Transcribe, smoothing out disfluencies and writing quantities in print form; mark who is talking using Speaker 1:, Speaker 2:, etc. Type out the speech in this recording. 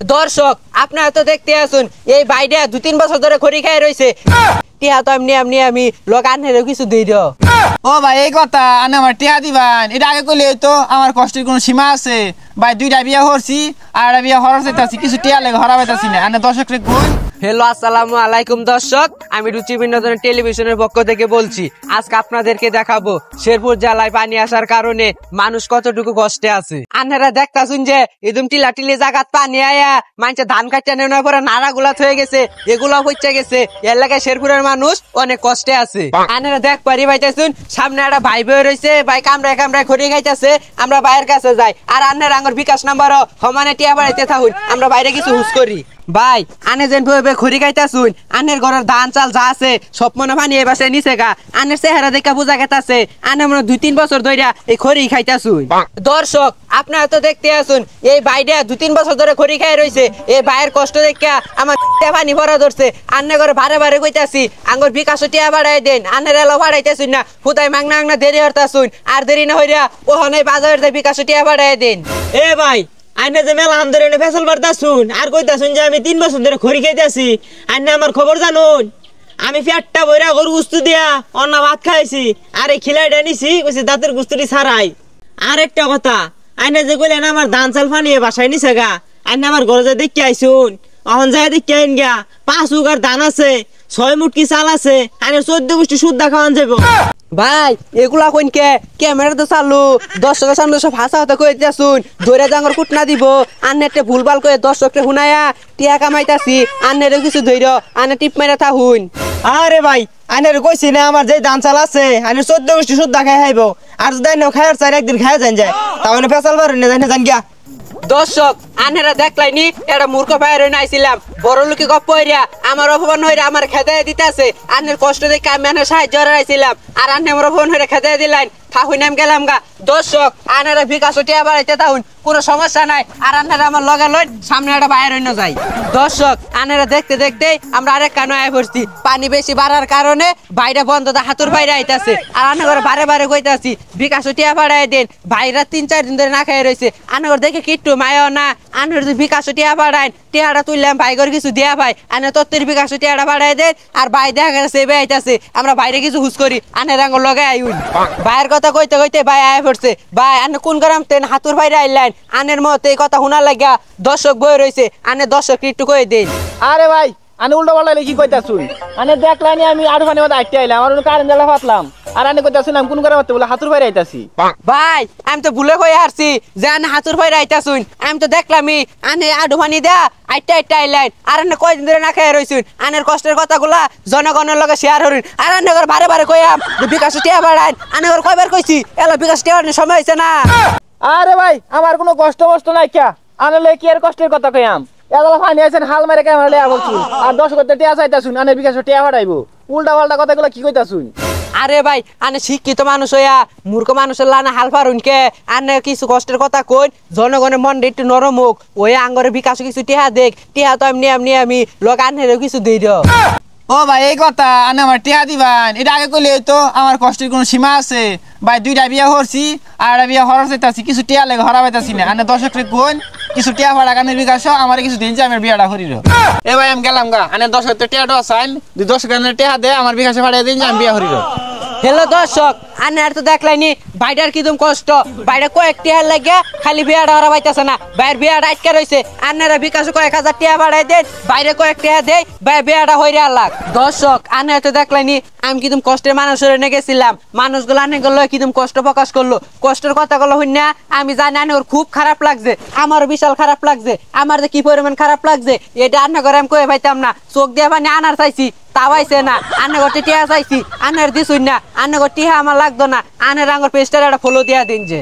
Speaker 1: দর্শক আপনারা তো দেখতে আসুন এই বাইরে 2-3 বছর ধরে খড়ি খাই রয়েছে টিয়া তো আমি লোক আনহেরও কিছু দিই দাও।
Speaker 2: ও ভাই এই কথা আনে আমার টিয়া দিবান এটা আগে কইলে তো আমার কষ্টের কোনো সীমা আছে ভাই। 2টা বিয়া করছি আর একটা বিয়া হরার চাইতাছি কিছু টিয়া লেগে হরাবাইতাছি না আনে দর্শক রে কোন।
Speaker 1: হ্যালো আসসালামু আলাইকুম দর্শক, আমি রুচি বিনোদন টেলিভিশনের পক্ষ থেকে বলছি। আজকে আপনাদেরকে দেখাবো শেরপুর জেলায় পানি আসার কারণে মানুষ কতটুকু কষ্টে আছে। আপনারা দেখতাছুন যে ইদুম টিলা জায়গাত পানি আয়া মানুষের ধান কাটতে নেওয়ার পরে নাড়া গুলা হয়ে গেছে, এগুলা হচ্ছে গেছে। এর লাগায় শেরপুরের মানুষ অনেক কষ্টে আছে। আপনারা দেখ পারি পাইতেছুন সামনে একটা ভাই বই রয়েছে, ভাই কামড়ায় খড়ি খাইতেছে। আমরা ভাইয়ের কাছে যাই আর আন্নার আঙ্গর বিকাশ নাম্বার সমানে টিয়া বাড়াইতে থাকুন, আমরা বাইরে কিছু হুস করি। ভাই আনে যেন খড়ি খাইতাছুন, আনের ঘরের ধান চাল যা আছে সব মনে পানি এই বাসায় নিচে গা। আনের চেহারা দেখা বোঝা গেছে আনে মনে 2-3 বছর ধরে এই খড়ি খাইতাছুন। দর্শক আপনারা তো দেখতে আসুন এই বাইরে 2-3 বছর ধরে খড়ি খাই রয়েছে। এই ভাইয়ের কষ্ট দেখা আমার পানি ভরা ধরছে। আন্নে ঘরে ভারে কইতাছি আঙ্গর বিকাশ টিয়া বাড়াই দেন, আনের এলো বাড়াইতেছুন না, ফুতাই মাংনা দেরি হরতাছুন। আর দেরি না হইরা ওখানে বাজারে বিকাশ টিয়া বাড়াই দেন।
Speaker 3: এ ভাই আইনে যে মেলা আমদের এনে ফেসল বাড়তাছুন আর কইতাছুন যে আমি 3 বছর ধরে খড়ি খাইতেছি। আইনে আমার খবর জানুন, আমি পেটটা বইরা গরু গুস্তু দিয়া অন্য ভাত খাইছি আর এই খিলাইটা নিছি কইছে দাঁতের গুস্তুটি ছাড়াই। আর একটা কথা আইনে যে কইলেন আমার ধান চাল ফানিয়ে বাসায় নিছে গা, আইনে আমার ঘরে যে দেখি আইসুন অহন যায় দেখি আইন গা 5 উগার ধান আছে, 6 মুটকি চাল আছে, আইনে 14 গোষ্ঠী সুদ্ধা খাওয়ান যাবো।
Speaker 1: ভাই এগুলা কইনকে ক্যামেরা তো চালু, দর্শকের সামনে সব হাসা হতে কইতে আসুন, ধরে জাঙ্গর কুটনা দিব। আন্নেতে ভুলভাল কয়ে দর্শককে শুনায়া টিয়া কামাইতাছি, আন্নের কিছু ধৈর আন্নে টিপ মেরে থাকুন।
Speaker 3: আরে ভাই আইনের কইছি না আমার যে ধান চাল আছে আইনের 14 গোষ্ঠী সুদ্ধা খাই খাইব। আর যদি আইন খাইয়ার চাই একদিন খাইয়া যায় তাহলে ফেসাল বার জান গিয়া।
Speaker 1: দর্শক আনেরা দেখলাইনি এটা মূর্খ ভাইয়ের নাইছিলাম, বড় লোকে গপ হইরা আমার অপমান হইরা আমার খেতে দিতেছে। আনের কষ্ট দেখে আমি আনের সাহায্য হারাইছিলাম আর আনে আমার অপমান হইরা খেতে দিলেন, থাকুন নাম গেলাম গা। দর্শক আনেরা বিকাশ টিয়া বাড়াইতে থাকুন, কোনো সমস্যা নাই। আর আনেরা আমার লগে লই সামনে একটা বাইরে হইন যায়। দর্শক আনেরা দেখতে দেখতে আমরা আরেক কানো আয় পড়ছি। পানি বেশি বাড়ার কারণে বাইরে বন্ধ হাতুর বাইরে আইতাছে আর আনে ঘরে বারে কইতাছি বিকাশ টিয়া বাড়াই দেন। ভাইরা 3-4 দিন ধরে না খাই রয়েছে, আনে ঘর দেখে কিট্টু মায়ও না। আনের যদি বিকাশ টিয়া বাড়াইন টিয়াটা তুললাম ভাই ঘর কিছু দিয়া ভাই আনে তত্ত্বের বিকাশ টিয়াটা বাড়াই দেন। আর ভাই দেখা গেছে আইতাছে আমরা বাইরে কিছু হুস করি, আনের আঙ্গ লগে আইন। ভাইয়ের কথা কইতে কইতে ভাই আয় পড়ছে। ভাই আনে কোন গরম তেন হাতুর বাইরে আইলেন, আনের মতে এই কথা শোনা লাগিয়া দর্শক বই রয়েছে, আনে দর্শক একটু কই দেন।
Speaker 2: আরে ভাই আনে উল্টা পাল্টা কি কইতাছুন, আনে দেখলানি আমি আড়ু পানি মধ্যে আইতে আইলাম আর কারেন্ট জ্বালা ফাতলাম আর আনে কইতাছুন আমি কোন করে মতে বলে হাতুর বাইরে আইতাছি।
Speaker 1: ভাই আমি তো ভুলে কই হারছি যে আনে হাতুর বাইরে আইতাছুন, আমি তো দেখলামই আনে আড়ু পানি দেয়া আইতে আইলেন। আর আনে কয়দিন ধরে না খাই রইছুন, আনের কষ্টের কথাগুলা জনগণের লগে শেয়ার হরিন। আর আনে ঘর বারে কইয়াম বিকাশ টিয়া বাড়াইন, আনে ঘর কয়বার কইছি এলো বিকাশ টিয়া বাড়ানোর সময় হইছে না।
Speaker 2: আরে ভাই আমার কোনো কষ্ট নাই কা, আনলে কি আর কষ্টের কথা কইয়াম। এগুলা ফানি আছেন হাল মারে ক্যামেরা লিয়া বলছি আর দর্শক টিয়া চাইতাছুন আনে বিকাশ টিয়া বাড়াইবো, উল্টা পাল্টা কথাগুলো কি কইতাছুন।
Speaker 1: আরে ভাই আনে শিক্ষিত মানুষ হইয়া মূর্খ মানুষের লানা হাল পারুনকে আনে কিছু কষ্টের কথা কই, জনগণের মন একটু নরম হোক। ওই আঙ্গরে বিকাশ কিছু টিহা দেখ, টিহা তো এমনি আমি লোক আনহেরও কিছু দিই দাও।
Speaker 2: ও ভাই এই কথা আনে আমার টিয়া দিবান এটা আগে কইলে তো আমার কষ্টের কোনো সীমা আছে ভাই। 2টা বিয়া করছি আর একটা বিয়া হরার চাইতাছি কিছু টিয়া লেগে হরাবাইতাছি না, আনে দর্শক রে কোন কিছু টিয়া ভাড়া কানের বিকাশ আমার কিছু দিন যে আমার বিয়াটা করিল। এ ভাই আমি গেলাম গা, আনে দর্শক টিয়াটা আসাইন 2 কানের টিয়া দে আমার বিকাশে ভাড়া দিন যে আমি বিয়া করিল।
Speaker 1: হ্যালো দর্শক আনে আর তো দেখলাইনি বাইটার কিদম কষ্ট, বাইরে কয়েক টিয়া লাগে খালি বিয়াটা হারা পাইতেছে না, বাইরের বিয়াটা আটকে রয়েছে। আনেরা বিকাশে কয়েক হাজার টিয়া বাড়াই দেন, বাইরে কয়েক টিয়া দেয় ভাই বিয়াটা হইরে আলাক। দর্শক আনে তো দেখলাইনি আমি কিদম কষ্টের মানুষের এনে গেছিলাম, মানুষগুলো আনে গেল কিদম কষ্ট প্রকাশ করলো, কষ্টের কথা গুলো হই না আমি জানি আনে ওর খুব খারাপ লাগছে, আমারও বিশাল খারাপ লাগছে। আমার যে কি পরিমাণ খারাপ লাগছে এটা আন্না করে আমি কয়ে পাইতাম না, চোখ দিয়ে পানি আনার চাইছি তাওয়াইছে না, আন্না ঘরটি টিয়া চাইছি আনার দিছুই না, আন্না ঘর টিহা আমার লাগতো না, আনের আঙ্গর পেস্টার একটা ফলো দিয়া দিন যে।